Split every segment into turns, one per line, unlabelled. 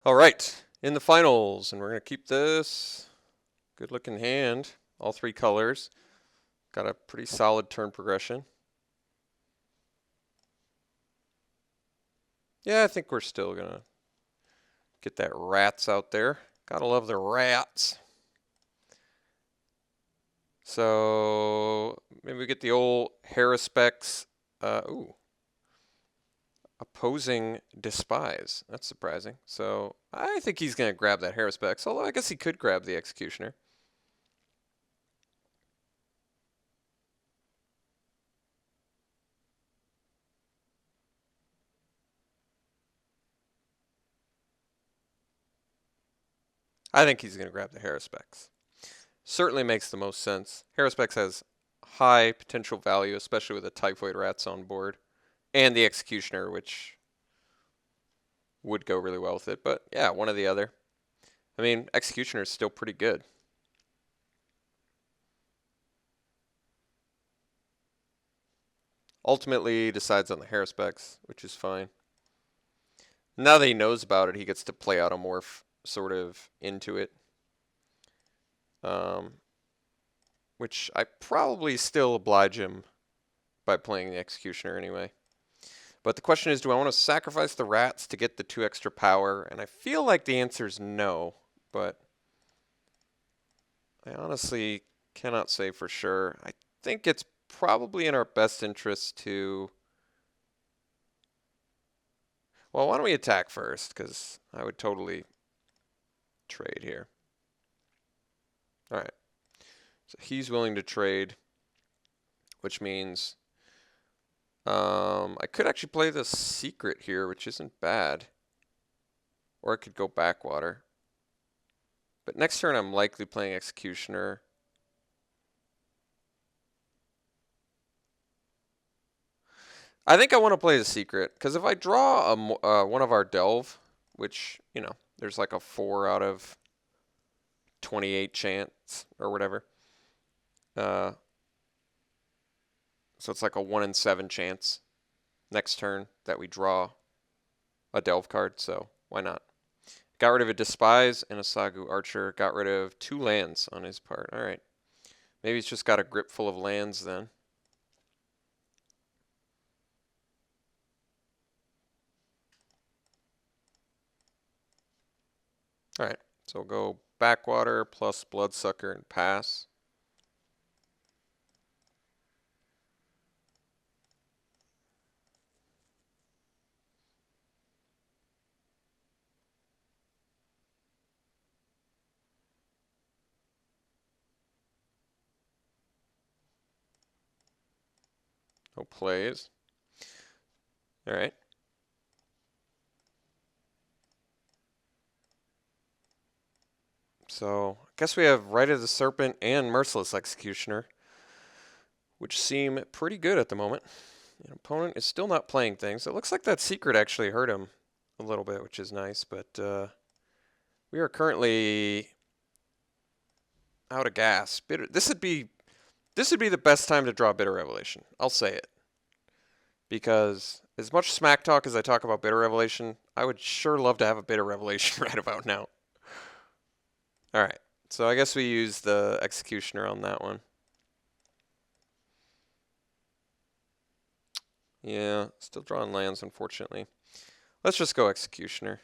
All right, in the finals, and we're going to keep this good looking hand, all three colors. Got a pretty solid turn progression. Yeah, I think we're still going to get that rats out there. Gotta love the rats. So maybe we get the old Harrispecs. Ooh, opposing despise. That's surprising. So I think he's going to grab that Harrispecs, although I guess he could grab the Executioner. I think he's going to grab the Harrispecs. Certainly makes the most sense. Harrispecs has high potential value, especially with the Typhoid Rats on board, and the Executioner, which would go really well with it. But yeah, one or the other. I mean, Executioner is still pretty good. Ultimately decides on the Harrispecs, which is fine. Now that he knows about it, he gets to play Automorph sort of into it. Which I probably still oblige him by playing the Executioner anyway. But the question is, do I want to sacrifice the rats to get the 2 extra power? And I feel like the answer is no, but I honestly cannot say for sure. I think it's probably in our best interest to... Well, why don't we attack first? Because I would totally trade here. All right. So he's willing to trade, which means I could actually play the secret here, which isn't bad. Or I could go backwater. But next turn I'm likely playing Executioner. I think I want to play the secret, because if I draw one of our delve, which, you know, there's like a 4 out of 28 chance or whatever. So it's like a 1 in 7 chance next turn that we draw a delve card, so why not? Got rid of a Despise and a Sagu Archer. Got rid of 2 lands on his part. All right. Maybe he's just got a grip full of lands then. All right. So we'll go Backwater plus Bloodsucker and pass. No plays. All right. So I guess we have Rite of the Serpent and Merciless Executioner, which seem pretty good at the moment. An opponent is still not playing things. It looks like that secret actually hurt him a little bit, which is nice, but we are currently out of gas. Bitter. This would be the best time to draw Bitter Revelation. I'll say it. Because as much smack talk as I talk about Bitter Revelation, I would sure love to have a Bitter Revelation right about now. All right. So I guess we use the Executioner on that one. Yeah, still drawing lands, unfortunately. Let's just go Executioner.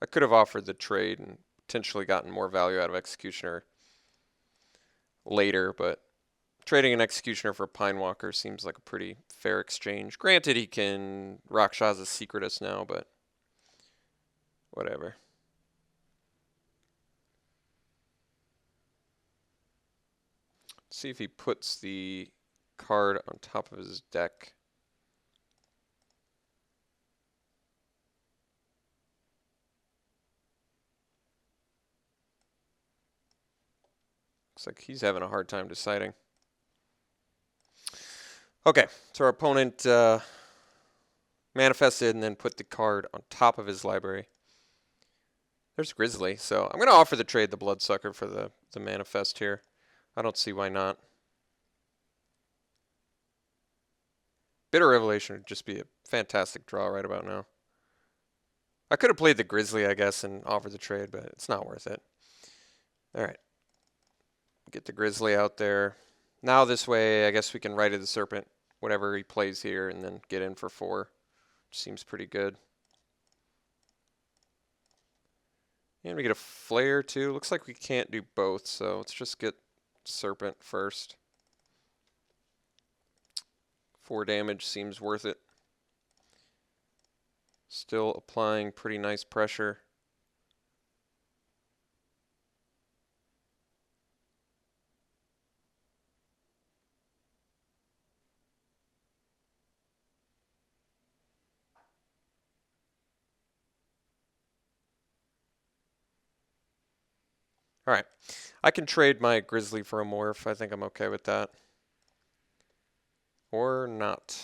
I could have offered the trade and potentially gotten more value out of Executioner later, but trading an Executioner for a Pinewalker seems like a pretty fair exchange. Granted, he can Rakshasa secret us now, but whatever. Let's see if he puts the card on top of his deck. Looks like he's having a hard time deciding. Okay, so our opponent manifested and then put the card on top of his library. There's Grizzly, so I'm going to offer the trade the Bloodsucker for the manifest here. I don't see why not. Bitter Revelation would just be a fantastic draw right about now. I could have played the Grizzly, I guess, and offered the trade, but it's not worth it. All right. Get the Grizzly out there. Now this way, I guess we can Rite of the Serpent, whatever he plays here, and then get in for 4. Which seems pretty good. And we get a Flare, too. Looks like we can't do both, so let's just get Serpent first. 4 damage seems worth it. Still applying pretty nice pressure. All right, I can trade my Grizzly for a Morph. I think I'm okay with that. Or not.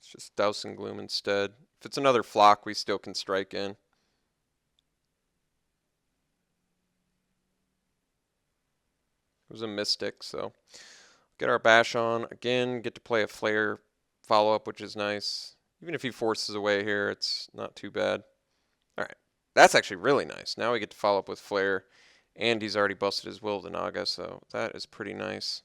It's just Douse and Gloom instead. If it's another Flock, we still can strike in. It was a Mystic, so get our Bash on. Again, get to play a Flare follow-up, which is nice. Even if he forces away here, it's not too bad. All right, that's actually really nice. Now we get to follow up with Flare. And he's already busted his Will of the Naga, so that is pretty nice.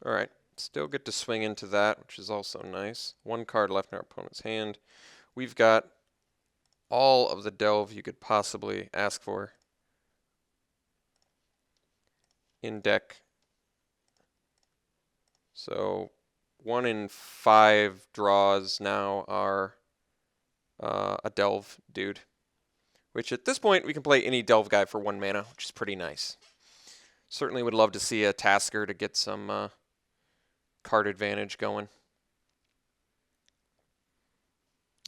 Alright, still get to swing into that, which is also nice. 1 card left in our opponent's hand. We've got all of the Delve you could possibly ask for in deck. So 1 in 5 draws now are a Delve dude. Which at this point, we can play any Delve guy for 1 mana, which is pretty nice. Certainly would love to see a Tasker to get some card advantage going.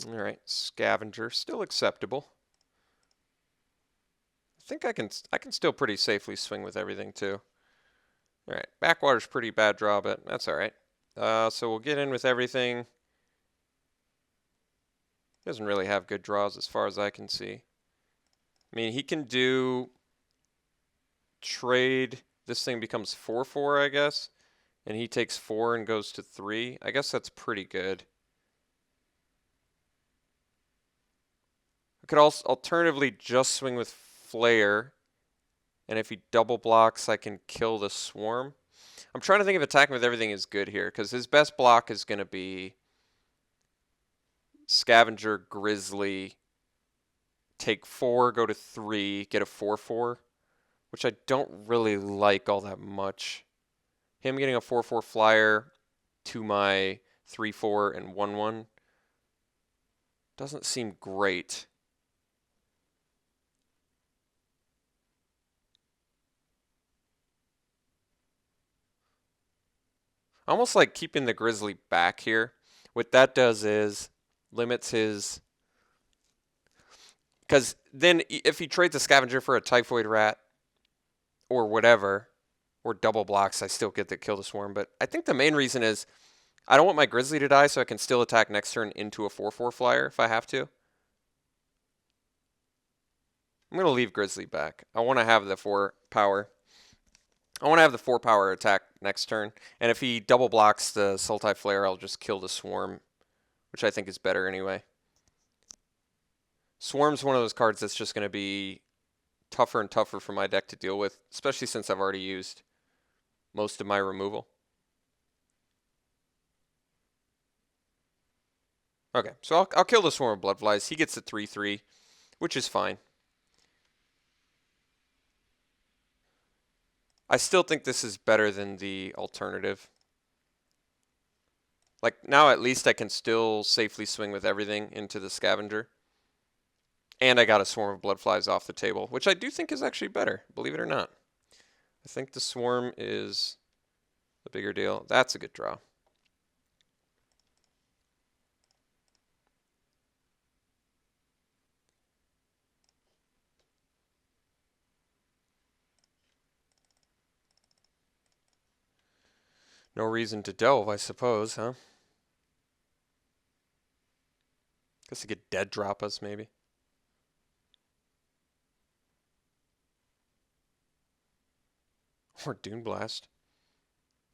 Alright, Scavenger, still acceptable. I think I can still pretty safely swing with everything too. Alright, Backwater's pretty bad draw, but that's alright. So we'll get in with everything. Doesn't really have good draws as far as I can see. I mean, he can do trade. This thing becomes 4/4, I guess. And he takes 4 and goes to 3. I guess that's pretty good. I could also alternatively just swing with Flare. And if he double blocks, I can kill the Swarm. I'm trying to think if attacking with everything is good here, because his best block is going to be Scavenger, Grizzly, take 4, go to 3, get a 4/4, which I don't really like all that much. Him getting a 4/4 flyer to my 3/4 and 1/1 doesn't seem great. I almost like keeping the Grizzly back here. What that does is limits his... Because then if he trades a Scavenger for a Typhoid Rat or whatever, or double blocks, I still get to kill the Swarm. But I think the main reason is I don't want my Grizzly to die, so I can still attack next turn into a 4/4 flyer if I have to. I'm going to leave Grizzly back. I want to have the 4 power. I want to have the 4 power attack next turn. And if he double blocks the Sultai Flare, I'll just kill the Swarm, which I think is better anyway. Swarm's one of those cards that's just going to be tougher and tougher for my deck to deal with, especially since I've already used most of my removal. Okay, so I'll kill the Swarm of Bloodflies. He gets the 3/3, which is fine. I still think this is better than the alternative. Like, now at least I can still safely swing with everything into the Scavenger. And I got a Swarm of Bloodflies off the table, which I do think is actually better, believe it or not. I think the Swarm is the bigger deal. That's a good draw. No reason to delve, I suppose, huh? Guess he could dead drop us, maybe. Or Dune Blast.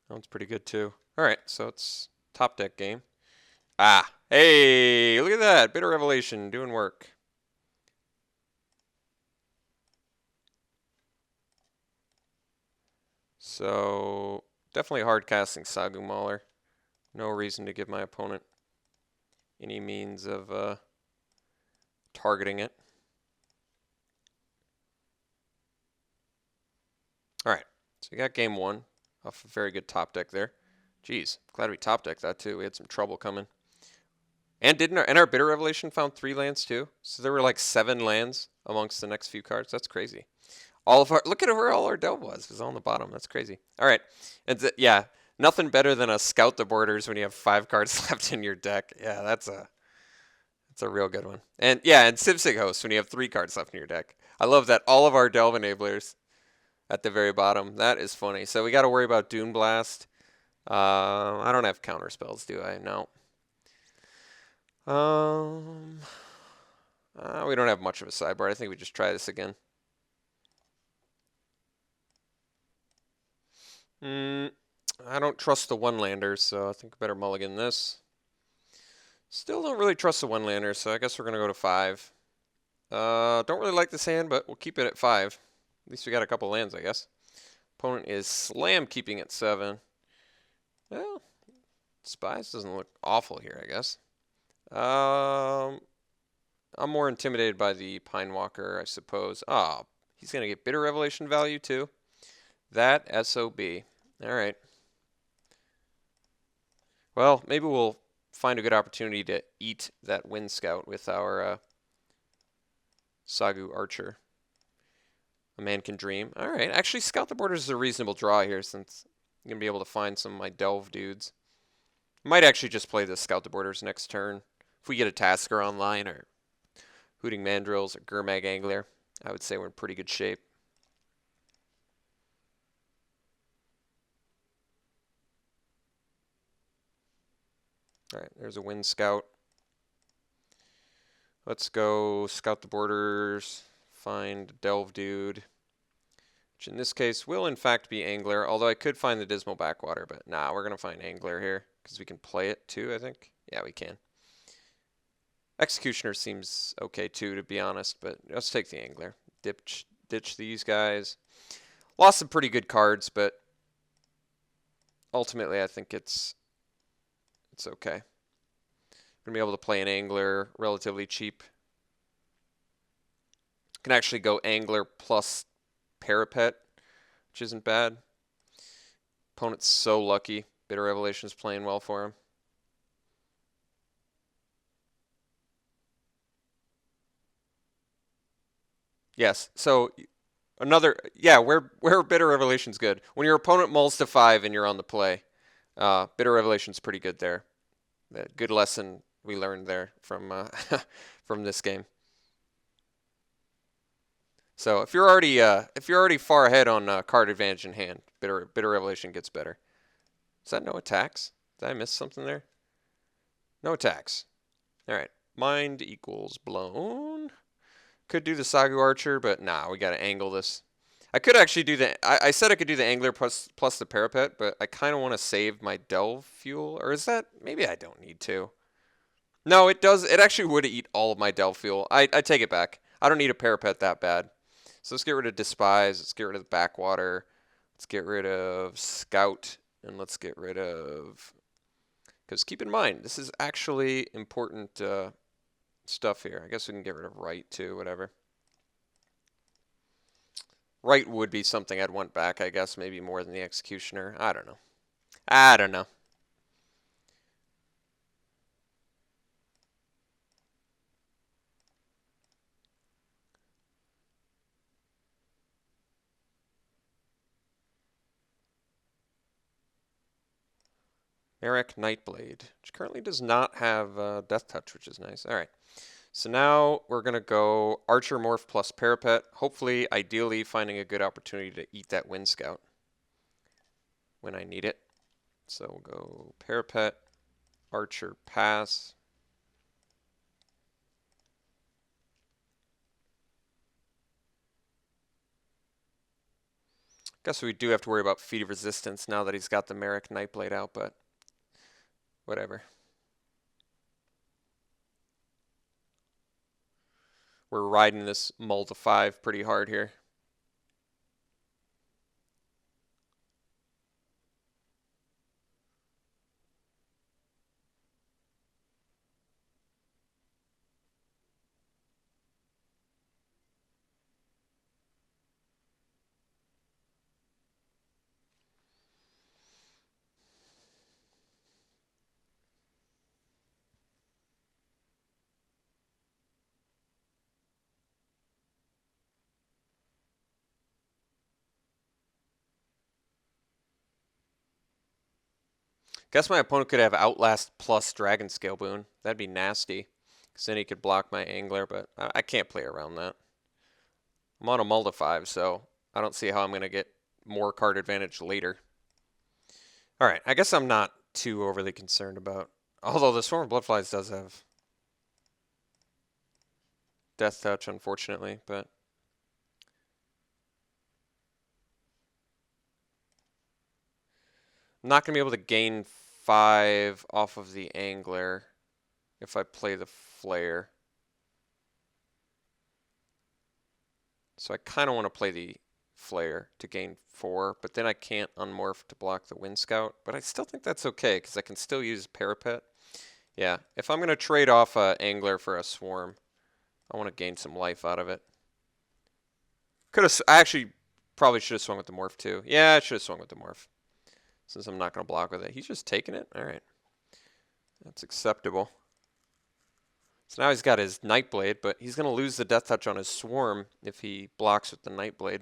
That one's pretty good too. All right, so it's top deck game. Ah, hey, look at that. Bitter Revelation doing work. So, definitely hard casting Sagu Mauler. No reason to give my opponent any means of targeting it. All right, so we got game one off a very good top deck there. Jeez, glad we top decked that too. We had some trouble coming. And didn't our Bitter Revelation found 3 lands too? So there were like 7 lands amongst the next few cards. That's crazy. All of our look at where all our delve was. It was on the bottom. That's crazy. All right, and yeah, nothing better than a Scout the Borders when you have 5 cards left in your deck. Yeah, that's a real good one. And yeah, and Civsig Host when you have 3 cards left in your deck. I love that all of our delve enablers at the very bottom. That is funny. So we got to worry about Dune Blast. I don't have counter spells, do I? No. We don't have much of a sideboard. I think we just try this again. I don't trust the one-landers, so I think I better mulligan this. Still don't really trust the one-landers, so I guess we're going to go to 5. Don't really like this hand, but we'll keep it at 5. At least we got a couple lands, I guess. Opponent is slam keeping at 7. Well, Spies doesn't look awful here, I guess. I'm more intimidated by the Pine Walker, I suppose. Oh, he's going to get Bitter Revelation value, too. That SOB. All right. Well, maybe we'll find a good opportunity to eat that Wind Scout with our Sagu Archer. A man can dream. All right. Actually, Scout the Borders is a reasonable draw here since I'm going to be able to find some of my Delve dudes. Might actually just play the Scout the Borders next turn. If we get a Tasker online or Hooting Mandrills or Gurmag Angler, I would say we're in pretty good shape. All right, there's a Wind Scout. Let's go Scout the Borders, find Delve Dude, which in this case will in fact be Angler, although I could find the Dismal Backwater, but nah, we're going to find Angler here because we can play it too, I think. Yeah, we can. Executioner seems okay too, to be honest, but let's take the Angler. Ditch these guys. Lost some pretty good cards, but ultimately I think it's okay. We're going to be able to play an Angler relatively cheap. Can actually go Angler plus Parapet, which isn't bad. Opponent's so lucky. Bitter Revelation is playing well for him. Yes, so another, yeah, where Bitter Revelation's good. When your opponent mulls to 5 and you're on the play, Bitter Revelation's pretty good there. Good lesson we learned there from from this game. So if you're already far ahead on card advantage in hand, Bitter Revelation gets better. Is that no attacks? Did I miss something there? No attacks. All right, mind equals blown. Could do the Sagu Archer, but nah, we got to angle this. I could actually do I said I could do the Angler plus the Parapet, but I kind of want to save my Delve fuel. Or is that, maybe I don't need to. No, it does. It actually would eat all of my Delve fuel. I take it back. I don't need a Parapet that bad. So let's get rid of Despise. Let's get rid of the Backwater. Let's get rid of Scout. And let's get rid of... Because keep in mind, this is actually important stuff here. I guess we can get rid of Right too, whatever. Right would be something I'd want back, I guess, maybe more than the Executioner. I don't know. I don't know. Merrick Nightblade, which currently does not have Death Touch, which is nice. All right. So now we're going to go Archer Morph plus Parapet. Hopefully, ideally, finding a good opportunity to eat that Wind Scout when I need it. So we'll go Parapet, Archer, pass. Guess we do have to worry about feat of resistance now that he's got the Merrick Nightblade out, but whatever. We're riding this mull to 5 pretty hard here. Guess my opponent could have Outlast plus Dragon Scale Boon. That'd be nasty. Because then he could block my Angler, but I can't play around that. I'm on a mull to 5, so I don't see how I'm going to get more card advantage later. Alright, I guess I'm not too overly concerned about... Although the Swarm of Bloodflies does have Death Touch, unfortunately, but... I'm not going to be able to gain 5 off of the Angler if I play the Flare. So I kind of want to play the Flare to gain 4, but then I can't unmorph to block the Wind Scout. But I still think that's okay, because I can still use Parapet. Yeah, if I'm going to trade off an Angler for a Swarm, I want to gain some life out of it. I actually probably should have swung with the Morph too. Yeah, I should have swung with the Morph, since I'm not going to block with it. He's just taking it? Alright. That's acceptable. So now he's got his Nightblade, but he's going to lose the Death Touch on his Swarm if he blocks with the Nightblade.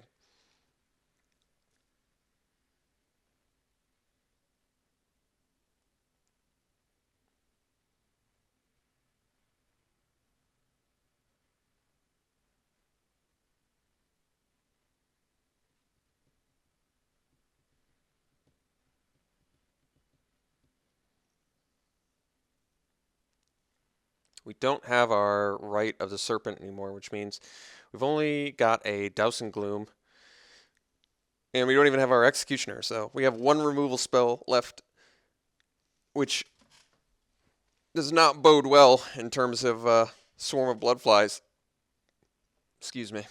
We don't have our Rite of the Serpent anymore, which means we've only got a Douse and Gloom. And we don't even have our Executioner, so we have one removal spell left, which does not bode well in terms of Swarm of Bloodflies. Excuse me.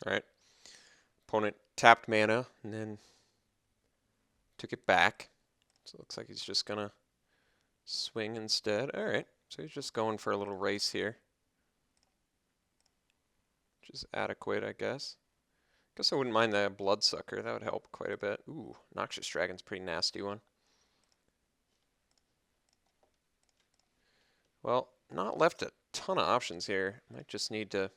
Alright. Opponent tapped mana and then took it back. So it looks like he's just going to swing instead. Alright. So he's just going for a little race here, which is adequate, I guess. Guess I wouldn't mind the Bloodsucker. That would help quite a bit. Ooh, Noxious Dragon's a pretty nasty one. Well, not left a ton of options here. Might just need to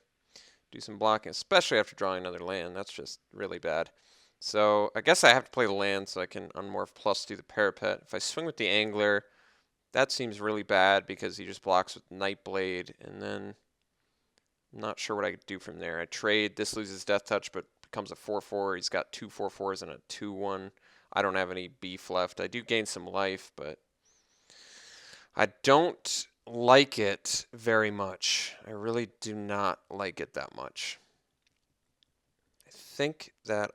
do some blocking, especially after drawing another land. That's just really bad. So I guess I have to play the land so I can unmorph plus do the Parapet. If I swing with the Angler, that seems really bad because he just blocks with Nightblade, and then I'm not sure what I could do from there. I trade, this loses Death Touch, but becomes a 4/4. He's got 2 4/4s and a 2/1. I don't have any beef left. I do gain some life, but I don't like it very much. I really do not like it that much. I think that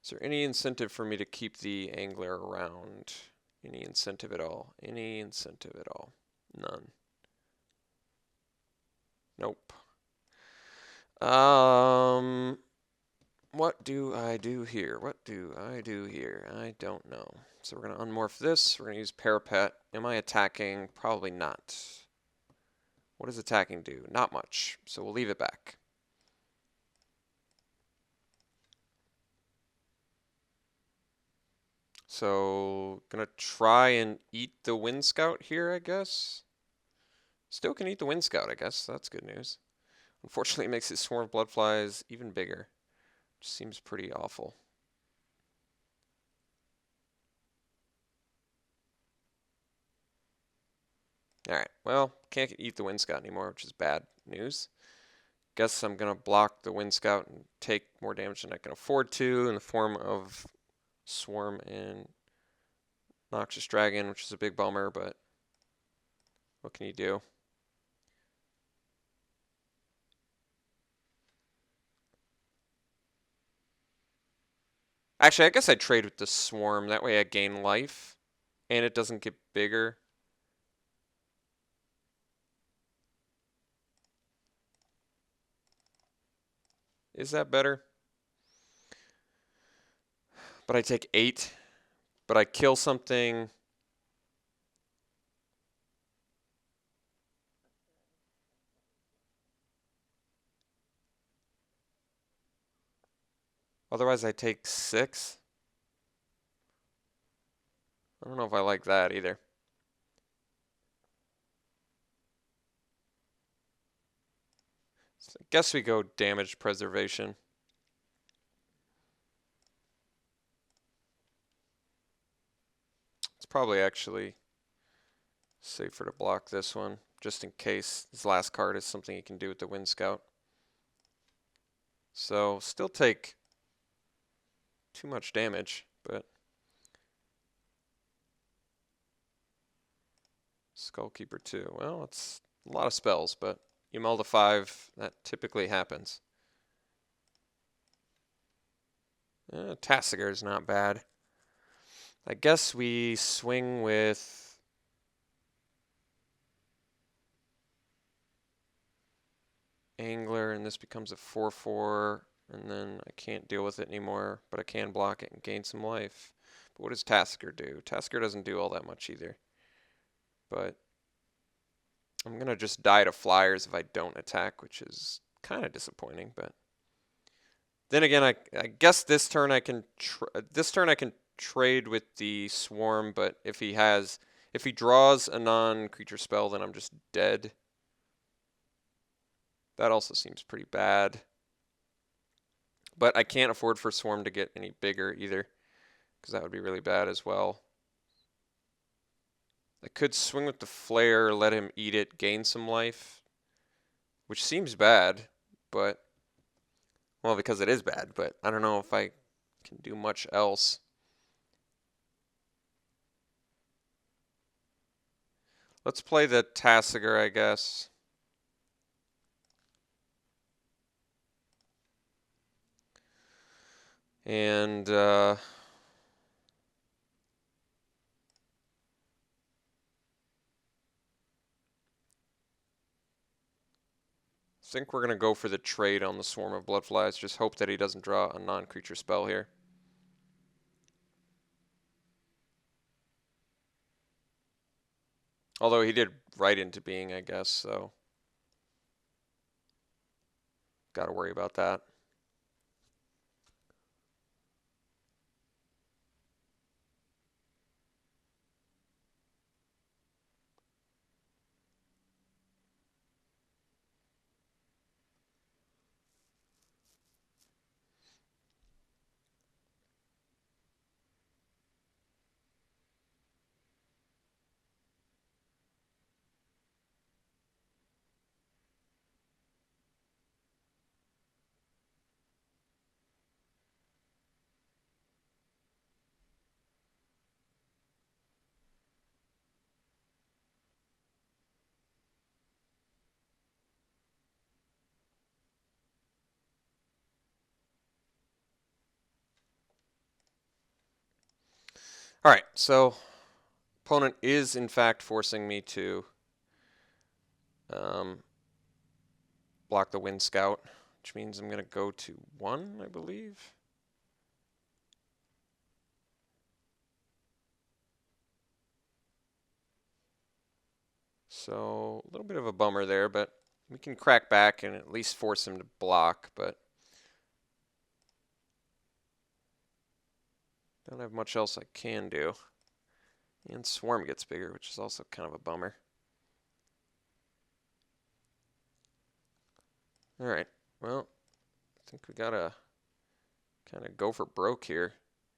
Is there any incentive for me to keep the Angler around? Any incentive at all? Any incentive at all? None. Nope. What do I do here? What do I do here? I don't know. So we're going to unmorph this. We're going to use Parapet. Am I attacking? Probably not. What does attacking do? Not much. So we'll leave it back. So, gonna try and eat the Wind Scout here, I guess. Still can eat the Wind Scout, I guess. That's good news. Unfortunately, it makes his Swarm of Bloodflies even bigger, which seems pretty awful. Alright, well, can't eat the Wind Scout anymore, which is bad news. Guess I'm going to block the Wind Scout and take more damage than I can afford to in the form of Swarm and Noxious Dragon, which is a big bummer, but what can you do? Actually, I guess I'd trade with the Swarm. That way I gain life, and it doesn't get bigger. Is that better? But I take 8, but I kill something. Otherwise, I take 6. I don't know if I like that either. So I guess we go damage preservation. It's probably actually safer to block this one, just in case his last card is something he can do with the Wind Scout. So, still take too much damage, but Skullkeeper 2. Well, it's a lot of spells, but you mull to 5, that typically happens. Tassiger is not bad. I guess we swing with Angler, and this becomes a 4/4, and then I can't deal with it anymore, but I can block it and gain some life. But what does Tassiger do? Tassiger doesn't do all that much either. But I'm going to just die to flyers if I don't attack, which is kind of disappointing, but then again, I guess this turn I can trade with the Swarm, but if he draws a non-creature spell, then I'm just dead. That also seems pretty bad. But I can't afford for Swarm to get any bigger either, because that would be really bad as well. I could swing with the Flare, let him eat it, gain some life, which seems bad, but, well, because it is bad, but I don't know if I can do much else. Let's play the Tassiger, I guess. And I think we're going to go for the trade on the Swarm of Bloodflies. Just hope that he doesn't draw a non-creature spell here. Although he did right into being, I guess, so got to worry about that. All right, so opponent is in fact forcing me to block the Wind Scout, which means I'm going to go to 1, I believe. So a little bit of a bummer there, but we can crack back and at least force him to block, but don't have much else I can do. And Swarm gets bigger, which is also kind of a bummer. Alright, well, I think we gotta kind of go for broke here.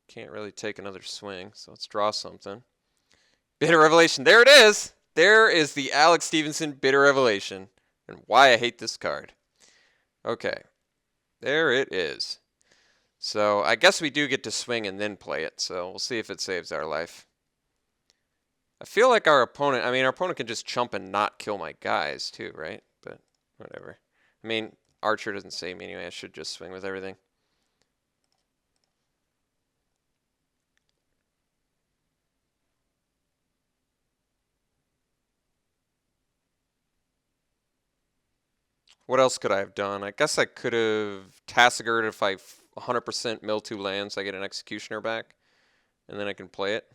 Can't really take another swing, so let's draw something. Bit of Revelation, there it is! There is the Alex Stephenson Bitter Revelation, and why I hate this card. Okay, there it is. So I guess we do get to swing and then play it, so we'll see if it saves our life. I feel like our opponent can just chump and not kill my guys too, right? But whatever. I mean, Archer doesn't save me anyway. I should just swing with everything. What else could I have done? I guess I could have Tassigered if I 100% mill 2 lands. I get an Executioner back, and then I can play it.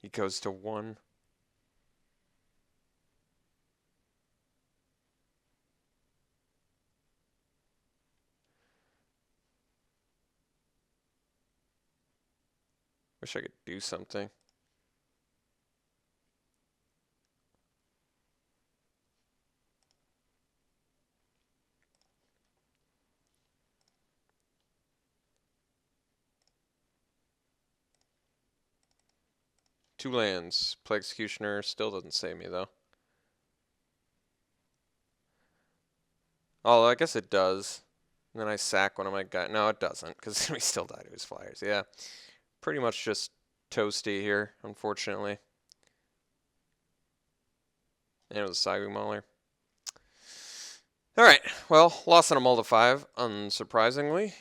He goes to 1. Wish I could do something. Two lands. Play Executioner. Still doesn't save me, though. Oh, I guess it does. And then I sack one of my guys. No, it doesn't, because we still die to his flyers. Yeah. Pretty much just toasty here, unfortunately. And it was a Sagu Mauler. Alright, well, lost on a mull to 5, unsurprisingly.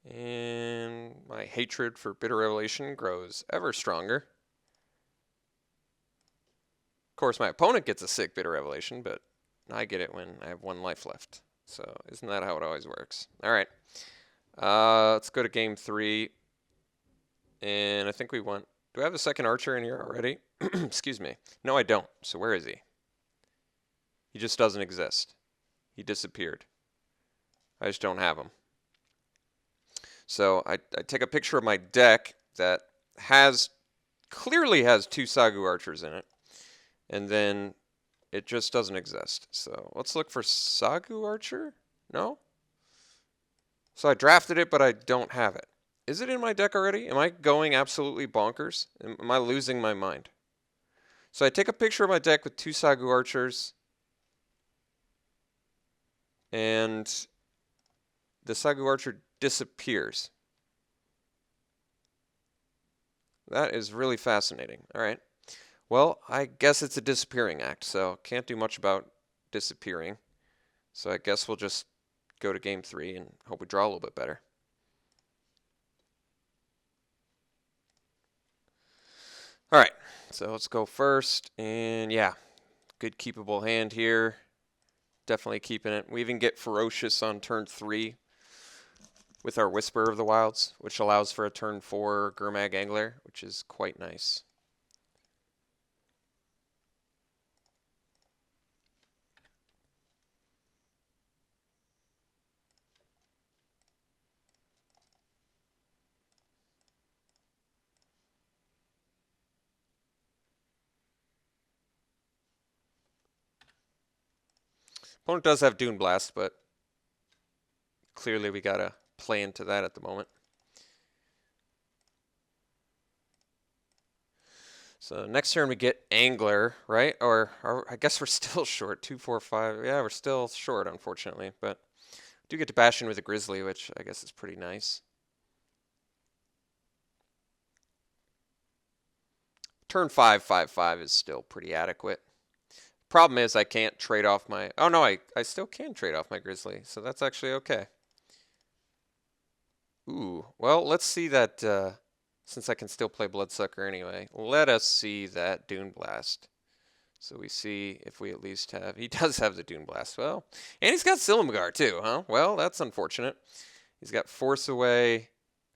And my hatred for Bitter Revelation grows ever stronger. Of course, my opponent gets a sick Bitter Revelation, but I get it when I have 1 life left. So, isn't that how it always works? Alright, let's go to game 3. And I think we want... Do I have a second Archer in here already? Excuse me. No, I don't. So where is he? He just doesn't exist. He disappeared. I just don't have him. So I take a picture of my deck that clearly has 2 Sagu Archers in it. And then it just doesn't exist. So let's look for Sagu Archer? No? So I drafted it, but I don't have it. Is it in my deck already? Am I going absolutely bonkers? Am I losing my mind? So I take a picture of my deck with 2 Sagu Archers. And the Sagu Archer disappears. That is really fascinating. All right. Well, I guess it's a disappearing act, so can't do much about disappearing. So I guess we'll just go to game 3 and hope we draw a little bit better. All right, so let's go first. And yeah, good keepable hand here. Definitely keeping it. We even get Ferocious on turn 3 with our Whisper of the Wilds, which allows for a turn 4 Gurmag Angler, which is quite nice. Opponent does have Dune Blast, but clearly we gotta play into that at the moment. So next turn we get Angler, right? Or I guess we're still short. 2, 4, 5. Yeah, we're still short, unfortunately. But we do get to bash in with a Grizzly, which I guess is pretty nice. Turn 5, 5, 5 is still pretty adequate. Problem is I can't trade off my... Oh, no, I still can trade off my Grizzly, so that's actually okay. Ooh, well, let's see that, since I can still play Bloodsucker anyway, let us see that Dune Blast. So we see if we at least have... He does have the Dune Blast. Well, and he's got Silumgar too, huh? Well, that's unfortunate. He's got Force Away,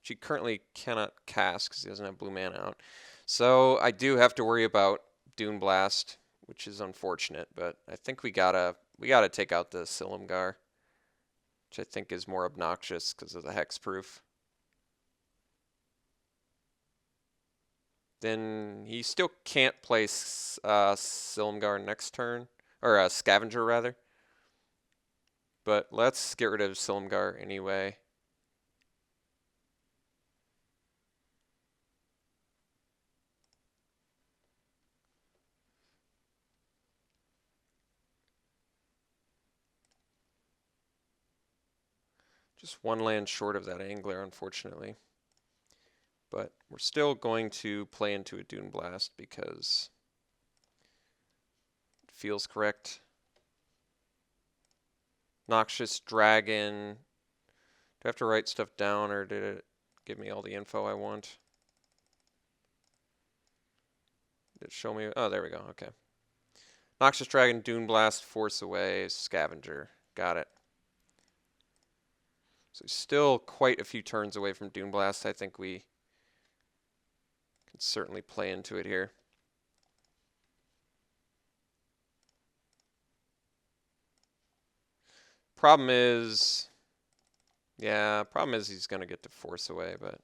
which he currently cannot cast because he doesn't have blue mana out. So I do have to worry about Dune Blast, which is unfortunate, but I think we gotta take out the Silumgar, which I think is more obnoxious because of the hexproof. Then he still can't play Silumgar next turn, or Scavenger rather. But let's get rid of Silumgar anyway. Just one land short of that Angler, unfortunately. But we're still going to play into a Dune Blast because it feels correct. Noxious Dragon. Do I have to write stuff down, or did it give me all the info I want? Did it show me? Oh, there we go. Okay. Noxious Dragon, Dune Blast, Force Away, Scavenger. Got it. So still quite a few turns away from Dune Blast. I think we can certainly play into it here. Problem is he's going to get to Force Away, but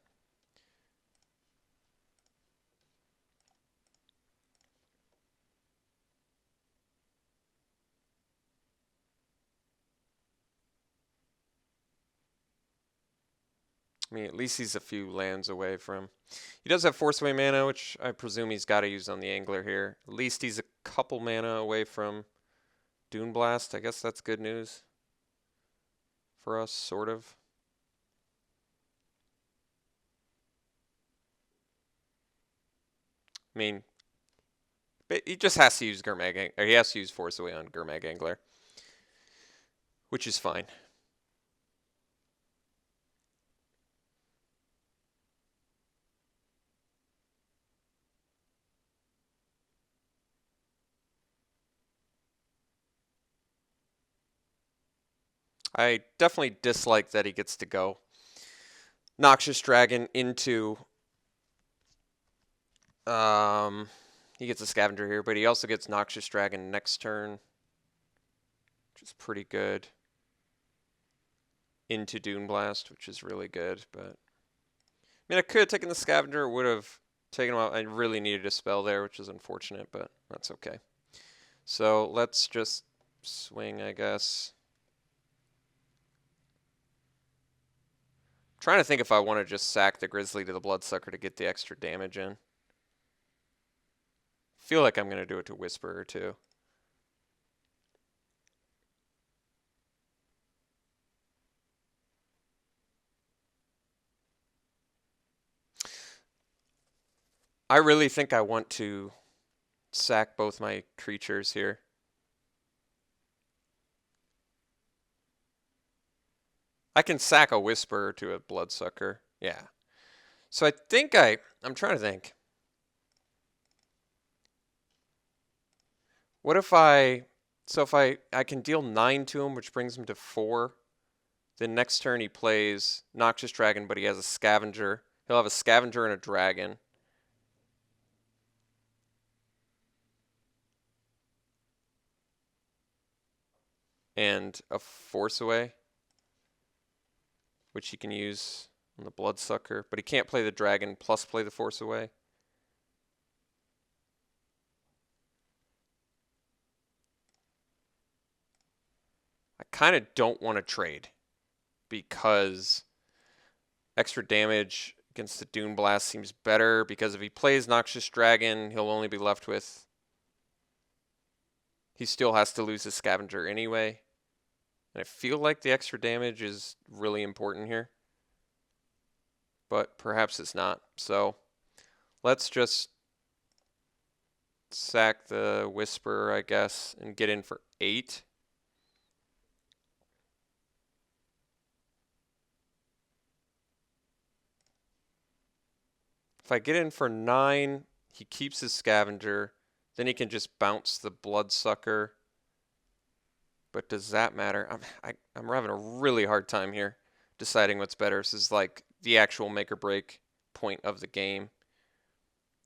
I mean, at least he's a few lands away from. He does have Force Away mana, which I presume he's got to use on the Angler here. At least he's a couple mana away from Dune Blast. I guess that's good news for us, sort of. I mean, but he just has to use Gurmag, or he has to use Force Away on Gurmag Angler, which is fine. I definitely dislike that he gets to go Noxious Dragon into he gets a Scavenger here, but he also gets Noxious Dragon next turn, which is pretty good. Into Dune Blast, which is really good, but I mean, I could have taken the Scavenger, it would have taken him out. I really needed a spell there, which is unfortunate, but that's okay. So let's just swing, I guess. I'm trying to think if I want to just sack the Grizzly to the Bloodsucker to get the extra damage in. Feel like I'm going to do it to Whisperer too. I really think I want to sack both my creatures here. I can sack a Whisperer to a Bloodsucker. Yeah. So I think I'm trying to think. What if if I can deal 9 to him, which brings him to 4. Then next turn he plays Noxious Dragon, but he has a Scavenger. He'll have a Scavenger and a Dragon. And a Force Away, which he can use on the Bloodsucker. But he can't play the Dragon plus play the Force Away. I kind of don't want to trade because extra damage against the Dune Blast seems better, because if he plays Noxious Dragon, he'll only be left with... He still has to lose his Scavenger anyway. And I feel like the extra damage is really important here. But perhaps it's not. So let's just sack the Whisperer, I guess, and get in for 8. If I get in for 9, he keeps his Scavenger. Then he can just bounce the Bloodsucker. But does that matter? I'm having a really hard time here deciding what's better. This is like the actual make or break point of the game.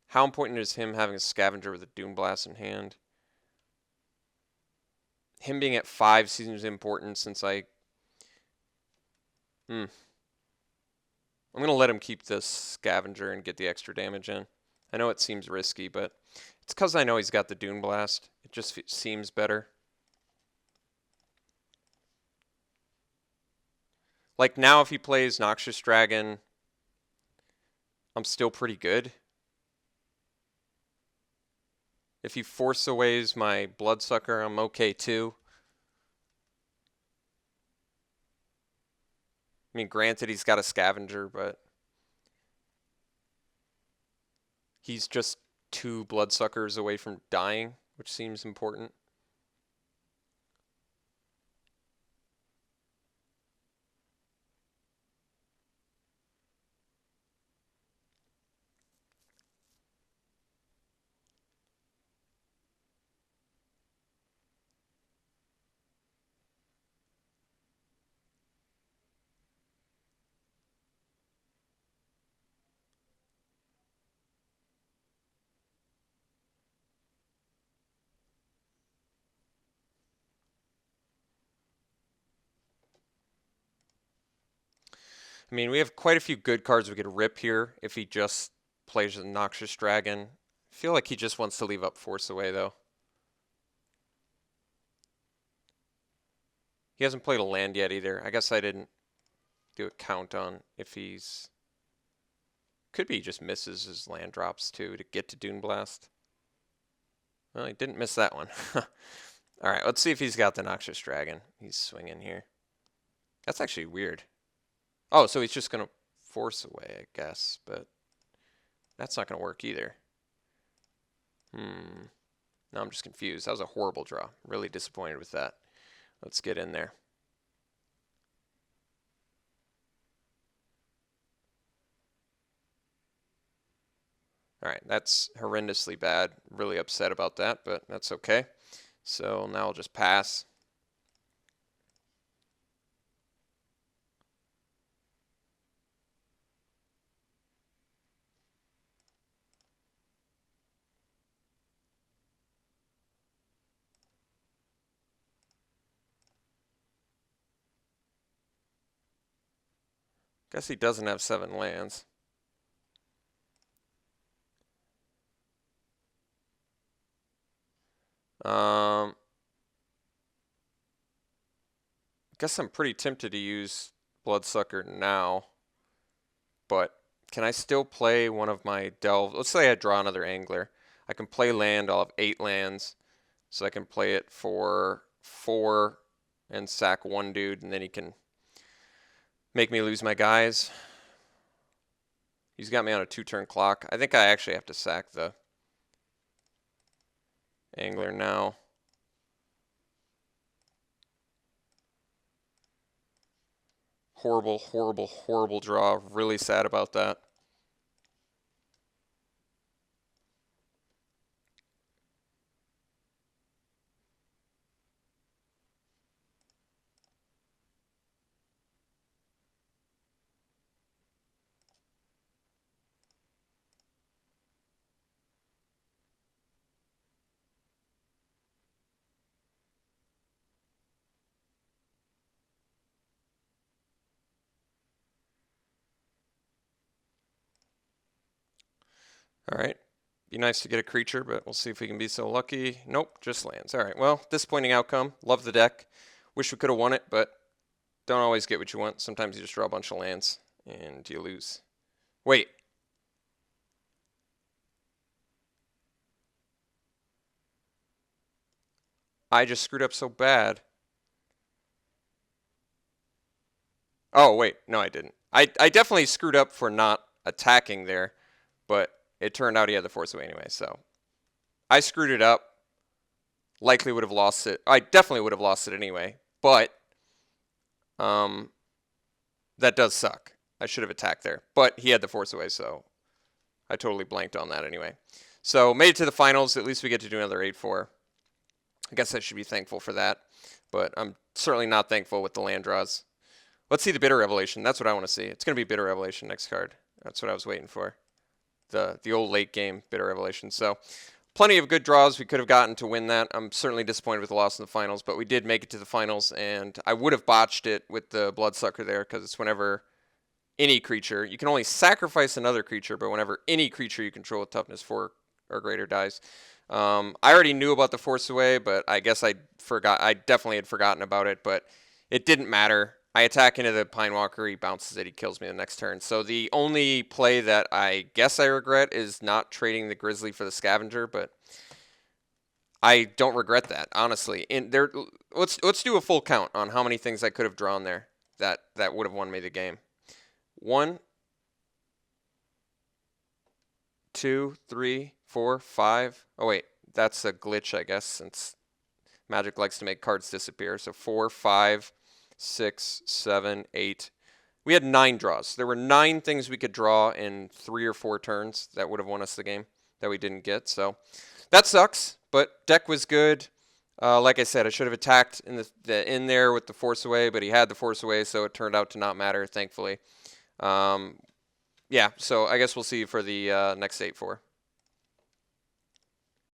How important is him having a Scavenger with a Dune Blast in hand? Him being at 5 seems important since I'm going to let him keep this Scavenger and get the extra damage in. I know it seems risky, but it's because I know he's got the Dune Blast. It just seems better. Like now if he plays Noxious Dragon, I'm still pretty good. If he force aways my Bloodsucker, I'm okay too. I mean, granted, he's got a Scavenger, but he's just 2 Bloodsuckers away from dying, which seems important. I mean, we have quite a few good cards we could rip here if he just plays a Noxious Dragon. I feel like he just wants to leave up Force Away, though. He hasn't played a land yet either. I guess I didn't do a count on if he's... Could be he just misses his land drops, too, to get to Dune Blast. Well, he didn't miss that one. Alright, let's see if he's got the Noxious Dragon. He's swinging here. That's actually weird. Oh, so he's just going to Force Away, I guess, but that's not going to work either. Now I'm just confused. That was a horrible draw. Really disappointed with that. Let's get in there. Alright, that's horrendously bad. Really upset about that, but that's okay. So now I'll just pass. Guess he doesn't have 7 lands. Guess I'm pretty tempted to use Bloodsucker now, but can I still play one of my delve? Let's say I draw another Angler. I can play land. I'll have 8 lands, so I can play it for 4 and sack 1 dude, and then he can make me lose my guys. He's got me on a 2-turn clock. I think I actually have to sack the Angler now. Horrible, horrible, horrible draw. Really sad about that. All right. Be nice to get a creature, but we'll see if we can be so lucky. Nope, just lands. All right, well, disappointing outcome. Love the deck. Wish we could have won it, but don't always get what you want. Sometimes you just draw a bunch of lands and you lose. Wait. I just screwed up so bad. Oh, wait. No, I didn't. I definitely screwed up for not attacking there, but it turned out he had the Force Away anyway, so I screwed it up. Likely would have lost it. I definitely would have lost it anyway, but that does suck. I should have attacked there, but he had the Force Away, so I totally blanked on that anyway. So made it to the finals. At least we get to do another 8-4. I guess I should be thankful for that, but I'm certainly not thankful with the land draws. Let's see the Bitter Revelation. That's what I want to see. It's going to be Bitter Revelation next card. That's what I was waiting for. The old late game Bitter Revelation. So plenty of good draws we could have gotten to win that. I'm certainly disappointed with the loss in the finals, but we did make it to the finals, and I would have botched it with the Bloodsucker there because it's whenever any creature, you can only sacrifice another creature, but whenever any creature you control with toughness 4 or greater dies. I already knew about the Force Away, but I guess I forgot. I definitely had forgotten about it, but it didn't matter. I attack into the Pine Walker, he bounces it, he kills me the next turn. So the only play that I guess I regret is not trading the Grizzly for the Scavenger, but I don't regret that, honestly. Let's do a full count on how many things I could have drawn there that would have won me the game. 1, 2, 3, 4, 5. Oh wait, that's a glitch, I guess, since Magic likes to make cards disappear. So 4, 5, 6, 7, 8. We had 9 draws. There were 9 things we could draw in 3 or 4 turns that would have won us the game that we didn't get. So that sucks, but deck was good. Like I said, I should have attacked in there with the Force Away, but he had the Force Away, so it turned out to not matter, thankfully. Yeah, so I guess we'll see you for the next 8-4.